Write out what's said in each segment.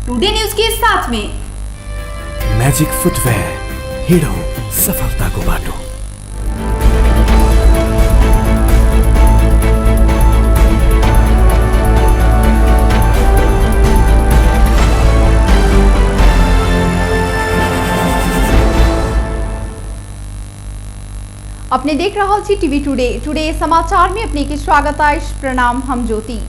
Today news के साथ में मैजिक फुटवेयर, हिड़ो सफलता को बाटो। अपने देख रहा छी टीवी टुडे समाचार में अपने के स्वागत है। प्रणाम, हम ज्योति।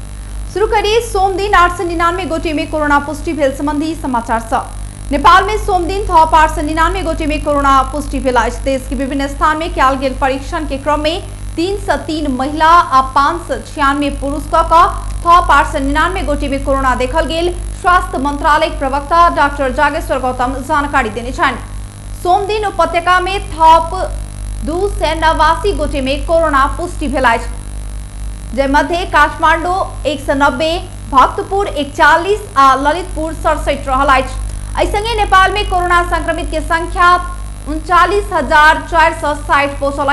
शुरू करिए सोम दिन 899 गोटे में कोरोना पुष्टि भेल संबंधी समाचार सब। नेपाल में सोम दिन थप 899 गोटे में कोरोना पुष्टि भेल। देश के विभिन्न स्थान में कयल गेल परीक्षण के क्रम में 303 महिला आ 596 पुरुष थप 899 गोटे में कोरोना देखल गेल। स्वास्थ्य मंत्रालय प्रवक्ता डॉक्टर जागेश्वर गौतम जानकारी देने छन्। सोम दिन उपत्यका में थप 289 गोटे में कोरोना पुष्टि भेल। जय मध्य काठमांडू 190, भक्तपुर 41 आ ललितपुर 67 रहल। ऐसंगे नेपाल में कोरोना संक्रमित के संख्या 39,460 पहुंचल।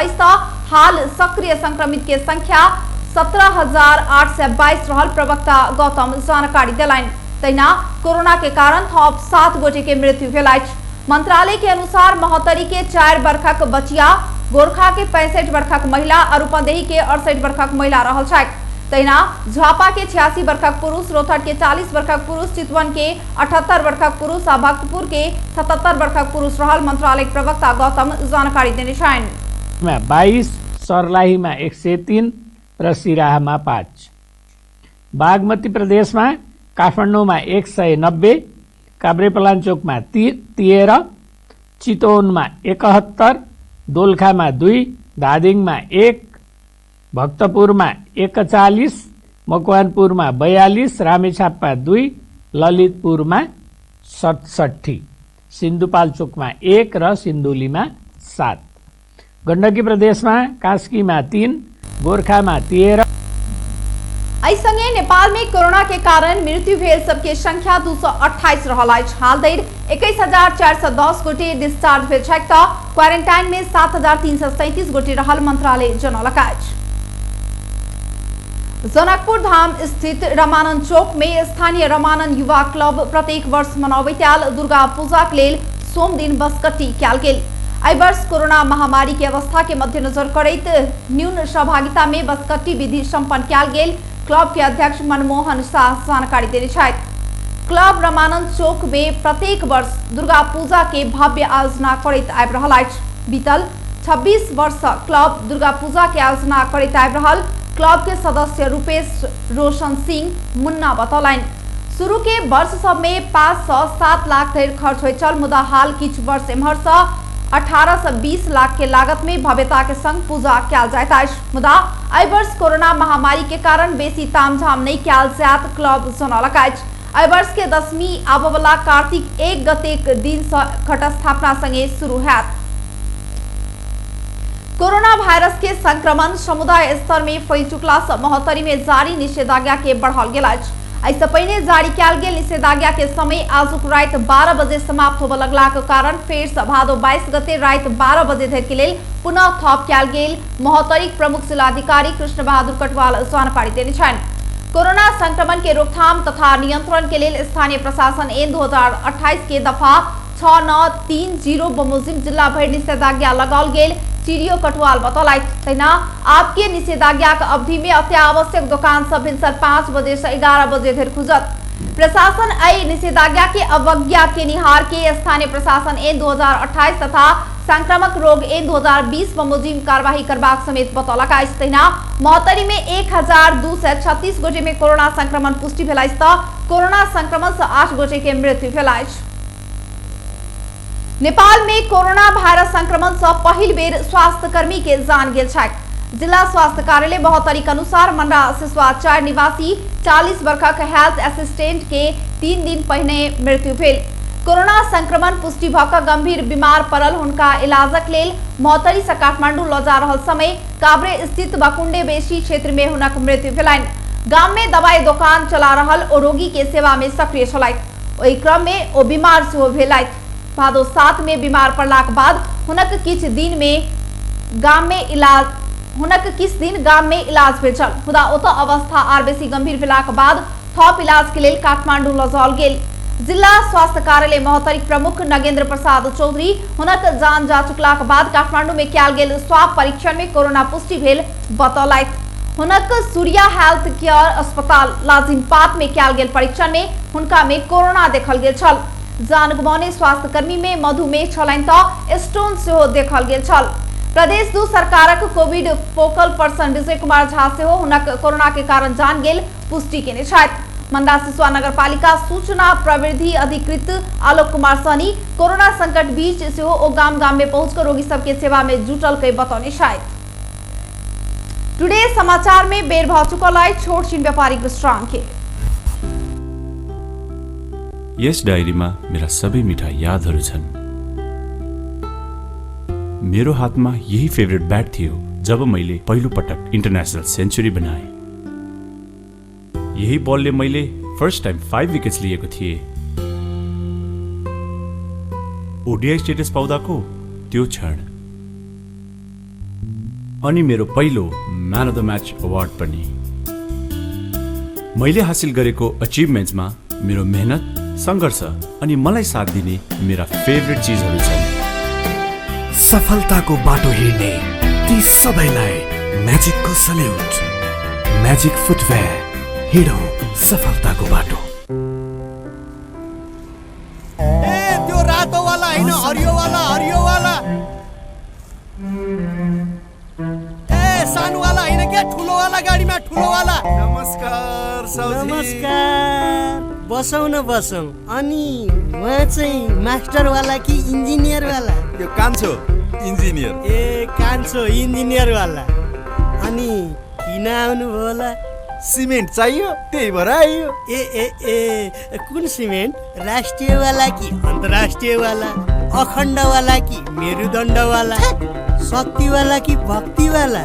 हाल सक्रिय संक्रमित के संख्या 17,822 रहल। प्रवक्ता गौतम जानकारी दिलाइन। तहिना कोरोना के कारण थप 7 गोटे के मृत्यु भेल। मंत्रालय के अनुसार महोत्तरी के 4 वर्षक बचिया, गोरखा के 65 वर्षक महिला और रूपन्देही के 68 वर्षक महिला रहल छथि। तहिना झापा के 86 वर्षक पुरुष, रोहतट के 40 वर्षक पुरुष, चितवन के 78 वर्षक पुरुष और भक्तपुर के 77 वर्षक पुरुष रहल। मंत्रालय प्रवक्ता गौतम जानकारी देने छन्। 22, सर्लाही में 103 र सिराहा में 5। बागमती प्रदेश में काठमाडौँ में 190, काभ्रेपलाञ्चोक में 13, चितवन में 71, दोलखा में 2, धादिङ में 1, भक्तपुर में 41, मकवानपुर में 42, रामेछाप में 2, ललितपुर में 67, सिन्धुपाल्चोक में 1 र सिन्धुली में 7। गण्डकी प्रदेश में कास्की में 3, गोरखा में 13। ऐसंगे नेपाल में कोरोना के कारण मृत्यु भेल सबके संख्या 228 रहल। हाल धरि 21,410 गोटे डिस्चार्ज भेल छथि त क्वारेन्टाइन में 7,337 गोटे रहल। मंत्रालय जनौलक। जनकपुर धाम स्थित रमानंद चौक में स्थानीय रमानंद युवा क्लब प्रत्येक वर्ष मनाबैत आयल दुर्गा पूजा के लेल सोम दिन बसकट्टी कयल गेल। एहि वर्ष कोरोना महामारी के अवस्था के मद्देनजर करैत न्यून सहभागिता में बसकट्टी विधि सम्पन्न कयल गेल। क्लब के अध्यक्ष मनमोहन शाह जानकारी देने छथि। क्लब रमानंद चौक में प्रत्येक वर्ष दुर्गा पूजा के भव्य आयोजना करैत आबि रहल अछि। बीतल 26 वर्ष क्लब दुर्गा पूजा के आयोजना करैत आबि रहल। क्लब के सदस्य रूपेश रोशन सिंह मुन्ना बतौलनि। शुरू के वर्ष सब में 5 से 7 लाख धरि खर्च होइ छल, मुदा हाल किछु वर्ष एम्हर से 18 से 20 लाख के लागत में भव्यता के संग पूजा कयल जाइत अछि। मुदा एहि वर्ष कोरोना महामारी के कारण बेसी तामझाम नहीं कयल जायत क्लब जनौलक अछि। एहि वर्ष के दशमी आबय वाला कार्तिक 1 गते दिन से घट स्थापना संगे शुरू हैत। कोरोना वायरस के संक्रमण समुदाय स्तर में फैल चुकला से महोत्तरी में जारी निषेधाज्ञा के बढ़ाओल गेल अछि। ऐसे पहले जारी कयल गेल निषेधाज्ञा के समय आजुक रात 12 बजे समाप्त होबय लगला के कारण फेर से भादो 22 गते रात 12 बजे धरि के लेल पुनः थप कयल गेल। महोत्तरी प्रमुख जिलाधिकारी कृष्ण बहादुर कटवाल जानकारी देने छन्। कोरोना संक्रमण के रोकथाम तथा नियंत्रण के लिए स्थानीय प्रशासन ऐन 2028 के दफा 6930 बमोजिम जिला भर निषेधाज्ञा लगाओल गेल। चिड़ियो कटवाल बतौलथि। तहिना आपके निषेधाज्ञा के अवधि में अत्यावश्यक दुकान सब भिनसर 5 बजे से 11 बजे धरि खुजत। प्रशासन एहि निषेधाज्ञा के अवज्ञा के निहार के स्थानीय प्रशासन ऐन 2028 तथा संक्रामक रोग ऐन 2020 बमोजिम कार्यवाही करबाक समेत बतौलक अछि। तहिना महोत्तरी में 1236 गोटे में कोरोना संक्रमण पुष्टि भेल अछि त कोरोना संक्रमण से 8 गोटे के मृत्यु भेल अछि। नेपाल में कोरोना वायरस संक्रमण से पहिल बेर स्वास्थ्य कर्मी के जान गेल छथि। जिला स्वास्थ्य कार्यालय महोत्तरी के अनुसार मंडा सिसवा निवासी 40 वर्षक हेल्थ असिस्टेंट के 3 दिन पहिने मृत्यु भेल। कोरोना संक्रमण पुष्टि भ क गंभीर बीमार पड़ल हुनका इलाजक लेल महोत्तरी से काठमांडू ल जा रहल समय काभ्रे स्थित बकुंडे बेसी क्षेत्र में हुनक मृत्यु भेलनि। गाम में दवाई दुकान चला रहल ओ रोगी के सेवा में सक्रिय छलथि। ओहि क्रम में ओ बीमार सेहो भेलथि। भादो 7 में बीमार पड़लाक बाद हुनक किछ दिन गाम में इलाज भेल छल। मुदा ओतऽ अवस्था आर बेसी गंभीर भेलाक बाद थप इलाज के लेल काठमांडू ल जाओल गेल। जिल्ला स्वास्थ्य कार्यालय महोत्तरी प्रमुख नगेन्द्र प्रसाद चौधरी हुनक जान जा चुकलाक बाद काठमाडौँ में कयल गेल स्वाब परीक्षण में कोरोना पुष्टि भेल बतौलथि। हुनक सूर्या हेल्थ केयर अस्पताल लाजिमपाट में कयल गेल परीक्षण में हुनका में कोरोना देखल गेल छल। जान गुमाउने स्वास्थ्य कर्मी में मधुमेह छलनि त स्टोन सेहो देखल गेल छल। प्रदेश 2 सरकारक Covid focal person Vijay Kumar Jha सेहो हुनक कोरोना के कारण जान गेल पुष्टि केने छथि। मंडा सिसवा नगरपालिका सूचना प्रविधि अधिकृत आलोक कुमार सहनी कोरोना संकट बीच सेहो ओ गाम गाम में पहुंचकर रोगी सबके सेवा में जुटल कई बतौने शायद। टुडे समाचार में बेर भ चुकल छोट छिन व्यापारिक विश्राम के। यस डायरीमा मेरा सबै मिठा यादहरू छन्। मेरो हातमा यही फेभरेट ब्याट थियो जब मैले पहिलो पटक इन्टरनेशनल सेन्चुरी बनाए। यही बलले मैले फर्स्ट टाइम 5 विकेट्स लिएको थिएँ। ओडीआई स्टेटस पाउँदाको त्यो क्षण अनि मेरो पहिलो man of the match award पनि। मैले हासिल गरेको अचिभमेन्ट्समा मेरो मेहनत, संघर्ष अनि मलाई साथ दिने मेरा फेभरेट चीजहरू छन्। सफलताको बाटो हिँड्ने ती सबैलाई म्याजिकको सल्युट। म्याजिक फुटवेयर, हिँडौँ सफलताको बाटो। ए त्यो रातो वाला हैन, हरियो वाला, हरियो वाला। ए सानो वाला हैन के, ठुलो वाला गाडीमा ठुलो वाला। नमस्कार साउजी। नमस्कार। बसौँ न बसौँ। अनि उहाँ चाहिँ मास्टर वाला कि इन्जिनियर वाला? यो कान्छो इन्जिनियर। ए कान्छो इन्जिनियर वाला। अनि किन आउनु भयो होला? सिमेन्ट चाहियो त्यही भएर आइयो। ए ए ए कुन सिमेन्ट? राष्ट्रिय वाला कि अन्तर्राष्ट्रिय वाला? अखण्ड वाला कि मेरुदण्ड वाला? शक्ति वाला कि भक्ति वाला?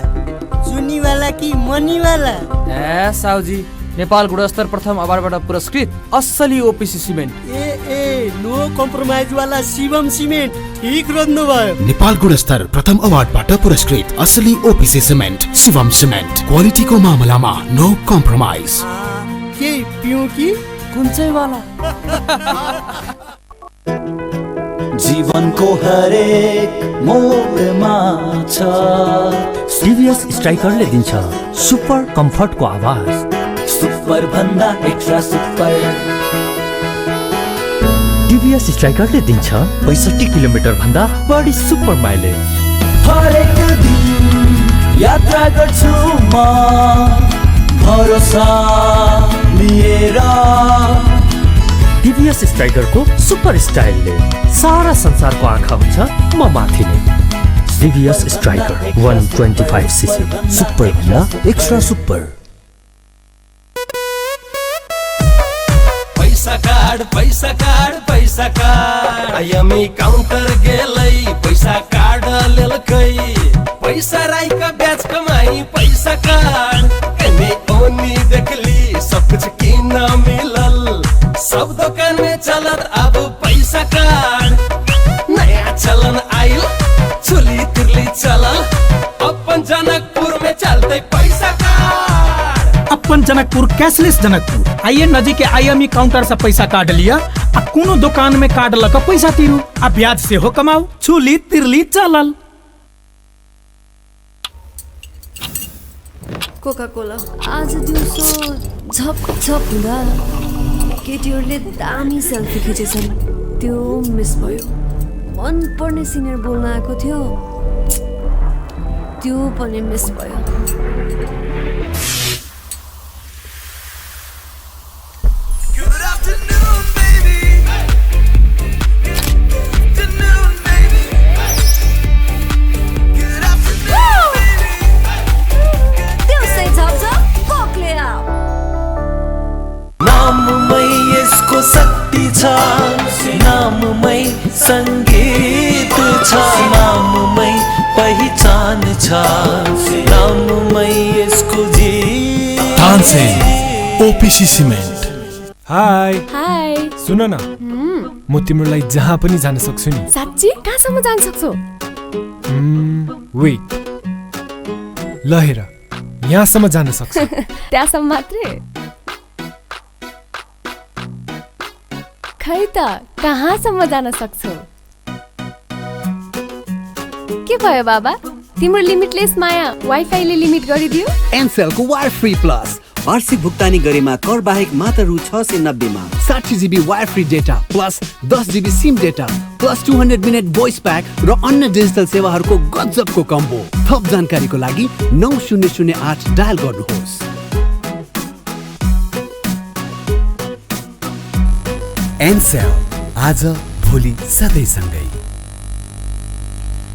चुनी वाला कि मनी वाला? ए साउजी, नेपाल गुणस्तर प्रथम अवार्डबाट पुरस्कृत असली ओपीसी सिमेन्ट। ए नो कम्प्रोमाइज वाला शिवम सिमेन्ट। ठीक रोज्नु भयो। नेपाल गुणस्तर प्रथम अवार्डबाट पुरस्कृत असली ओपीसी सिमेन्ट शिवम सिमेन्ट। क्वालिटीको मामलामा नो कम्प्रोमाइज। के पिउँ कि कुन चाहिँ वाला? जीवनको हरेक मोडमा छ सीरियस स्ट्राइकरले दिन्छ सुपर कम्फर्टको आवाज। सुपर भन्दा एक्स्ट्रा सुपर। टिभीएस स्ट्राइकरले दिन्छ 65 किलोमिटर भन्दा बढी सुपर माइलेज। हरेक दिन यात्रा गर्छु म भरोसा लिएर। टिभीएस स्ट्राइकरको सुपर स्टाइलले सारा संसारको आँखा हुन्छ म माथि नै। टिभीएस स्ट्राइकर 125 सीसी सुपर भन्दा एक्स्ट्रा सुपर। पैसा कार्ड आइएमई काउन्टर गेलै पैसा कार्ड लेलकै। पैसा राईका ब्याज कमाई पैसा कार्ड एने ओनी देखली सब कुछ किन मिलल। सब दुकान में चलत अब पैसा कार्ड। नया चलन आइल चुली तिरली चलल। अपन जनकपुर में चलते पैसा कार्ड। अपन जनकपुर कैशलेस जनकपुर आइए नजीक आईएमई काउंटर से पैसा काट लिया आ कोनो दुकान में काट लक पैसा तिरू आ ब्याज से हो कमाऊ। छुली तिरली चलल। कोका कोला आज दिउँसो झप झप हुँदा केटीहरूले दामी सेल्फी खिचेछन्। त्यो मिस भयो। मन पर्ने सिनियर बोल्न आएको थियो, त्यो पनि मिस भयो। शक्ति छ नाममै संगीत छ नाममै पहिचान छ नाममै यसको जीत। OPC cement. हाय हाय सुन न म तिम्रो लागि जहाँ पनि जान सक्छु नि। साच्ची कहाँसम्म जान सक्छौ? वेट ल हेर यहाँसम्म जान सक्छु। त्यहाँसम्म मात्रै? खै त कहाँसम्म जान सक्छौ? के भयो बाबा, तिम्रो लिमिटलेस माया वाइफाईले लिमिट गरिदियो? एनसेलको वायर फ्री प्लस वार्षिक भुक्तानी गरेमा कर बाहेक मात्र रु 690 मा 60 GB wire free data plus 10 GB SIM data plus 200 minute voice pack र अन्य डिजिटल सेवाहरूको गजबको कम्बो। थप जानकारीको लागि 9008 डायल गर्नुहोस्। एनसेल, आज भोलि सधैँ सँगै।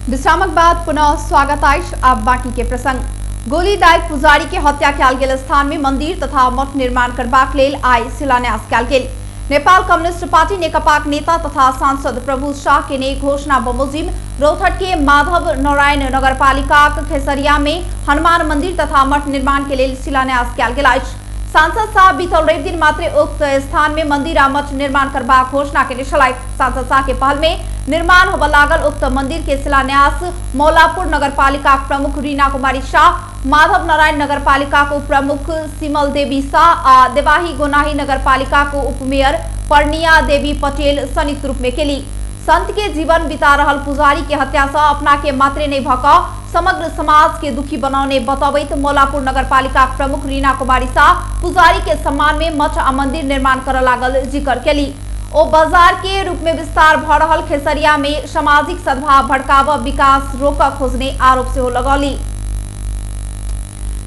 विश्रामक बाद पुनः स्वागत है। अब बाकी के प्रसंग। गोली दायक पुजारी के हत्या कयल गेल स्थान में मंदिर तथा मठ निर्माण करबाक लेल आइ शिलान्यास कयल गेल। नेपाल कम्युनिस्ट पार्टी नेकपाक नेता तथा सांसद प्रभु शाह के ने घोषणा बमोजिम रौतहट के माधव नारायण नगरपालिका खेसरिया में हनुमान मंदिर तथा मठ निर्माण के लेल शिलान्यास कयल गेल अछि। सांसद शाह बीतल रवि दिन मात्र उक्त स्थान में मंदिर आ मठ निर्माण करबाक घोषणा केने छलाह। सांसद शाह के पहल में निर्माण होबय लागल उक्त मंदिर के शिलान्यास मौलापुर नगरपालिका प्रमुख रीना कुमारी शाह, माधव नारायण नगरपालिका को प्रमुख सिमल देवी शाह आ देवाही गोनाही नगरपालिका को उपमेयर परनिया देवी पटेल संयुक्त रूप में केली। संत के जीवन बिता रहल पुजारी के हत्या से अपना के मात्रे नहीं भक समग्र समाज के दुखी बनाने बतबैत मौलापुर नगरपालिका प्रमुख रीना कुमारी शाह पुजारी के सम्मान में मठ आ मंदिर निर्माण कर लागल जिक्र केली। ओ बाजार के रूप में विस्तार भ रहल खेसरिया में सामाजिक सद्भाव भड़काव विकास रोक खोजने आरोप से हो लगौली।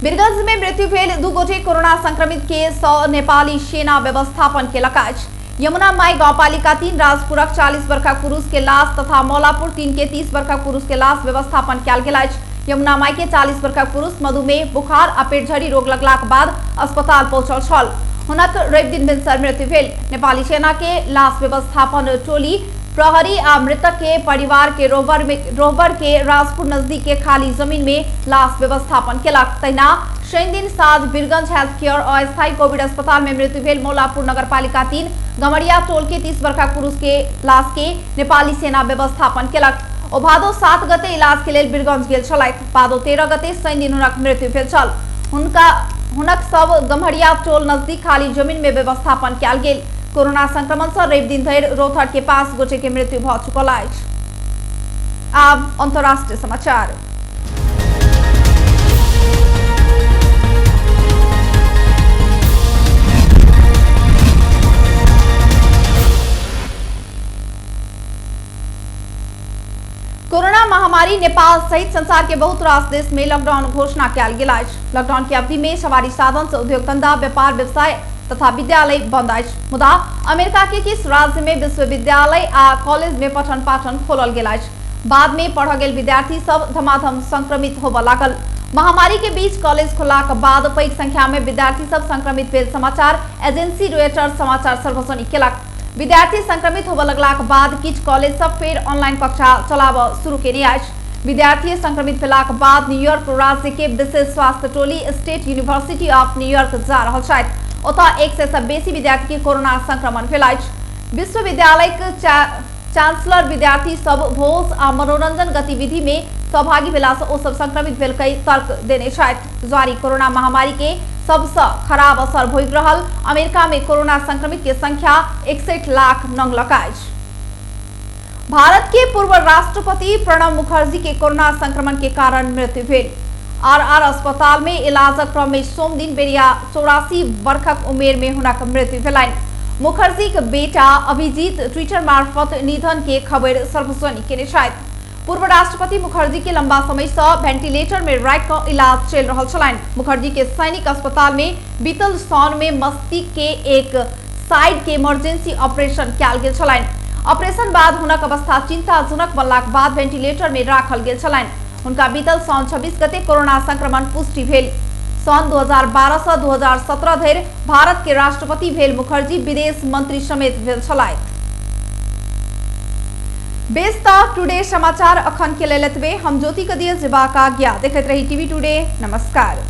वीरगंज में मृत्यु भेल 2 गोटे कोरोना संक्रमित के 100 नेपाली सेना व्यवस्थापन के लकाज। यमुना माई गाउँपालिका 3 राजपुरक 40 वर्ष पुरुष के लाश तथा मौलापुर 3 के 30 वर्ष पुरुष के लाश व्यवस्थापन कयल गेल अछि। यमुना माई के 40 वर्ष पुरुष मधुमेह बुखार आ पेटझड़ी रोग लगलाक बाद अस्पताल पहुंचल छल। हुनक रवि दिन भिनसर मृत्यु भेल। नेपाली सेना के लाश व्यवस्थापन टोली प्रहरी आ मृतक के परिवार के रोहबर के राजपुर नजदीक के खाली जमीन में लाश व्यवस्थापन केलक। तहिना शनि दिन साँझ वीरगंज हेल्थ केयर अस्थायी कोविड अस्पताल में मृत्यु भेल मौलापुर नगरपालिका 3 गमरिया टोल के 30 वर्ष पुरुष के लाश के नेपाली सेना व्यवस्थापन केलक। ओ भादो 7 गते इलाज के लेल वीरगंज गेल छलथि। भादो 13 गते शनि दिन हुनक मृत्यु भेल छल। हुनक सब गम्हरिया टोल नजदीक खाली जमीन में व्यवस्थापन कयल गेल। कोरोना संक्रमण से रवि दिन धरि रौतहट के 5 गोटे के मृत्यु भ चुकल अछि। आब अंतर्राष्ट्रीय समाचार। कोरोना महामारी नेपाल सहित संसार के बहुत रास देश में लॉकडाउन घोषणा कयल गेल अछि। लॉकडाउन की अवधि में सवारी साधन से उद्योग धंधा व्यापार व्यवसाय तथा विद्यालय बंद अछि। मुदा अमेरिका के किस राज्य में विश्वविद्यालय आ कॉलेज में पठन पाठन खोलल गेल अछि। बाद में पढ़ गेल विद्यार्थी सब धमाधम संक्रमित होबय लागल। महामारी के बीच कॉलेज खोललाक बाद पैघ संख्या में विद्यार्थी सब संक्रमित भेल समाचार एजेंसी रॉयटर्स समाचार सार्वजनिक केलक। विद्यार्थी संक्रमित होबय लगलाक बाद किछ कॉलेज सब फेर ऑनलाइन कक्षा चलाब शुरू केने अछि। विद्यार्थी संक्रमित भेलाक बाद न्यूयॉर्क राज्य के विशेष स्वास्थ्य टोली स्टेट यूनिवर्सिटी ऑफ न्यूयॉर्क जा रहल छथि। ओतऽ 100 से बेसी विद्यार्थी के कोरोना संक्रमण भेल अछि। विश्वविद्यालय के चांसलर विद्यार्थी सब भोज आ मनोरंजन गतिविधि में सहभागी भेला से ओ सब संक्रमित भेल कई तर्क देने छथि। जारी कोरोना महामारी के सबसे खराब असर भोग रहल अमेरिका में कोरोना संक्रमित के संख्या 61 लाख नंगलक अछि। भारत के पूर्व राष्ट्रपति प्रणब मुखर्जी के कोरोना संक्रमण के कारण मृत्यु भेल। आर अस्पताल में इलाजक क्रम में सोम दिन बेरिया 84 वर्षक उमेर में हुनक मृत्यु भेलनि। मुखर्जी के बेटा अभिजीत ट्विटर मार्फत निधन के खबर सार्वजनिक केने छथि। पूर्व राष्ट्रपति मुखर्जी के लंबा समय से वेंटिलेटर में राखि कऽ इलाज चलि रहल छलनि। मुखर्जी के सैनिक अस्पताल में बीतल साउन में मस्तिष्क के एक साइड के इमरजेंसी ऑपरेशन कयल गेल छलनि। ऑपरेशन बाद हुनक अवस्था चिंताजनक बनलाक बाद वेंटिलेटर में राखल गेल छलनि। उनका बीतल साउन 26 गते कोरोना संक्रमण पुष्टि भेल। सन 2012 से 2017 धरि भारत के राष्ट्रपति भेल मुखर्जी विदेश मंत्री समेत भेल छलाह। बेस्ता टुडे समाचार अखन के लेल एतबे। हम ज्योति कदिया जेबाक आज्ञा। देखैत रही टीवी टुडे। नमस्कार।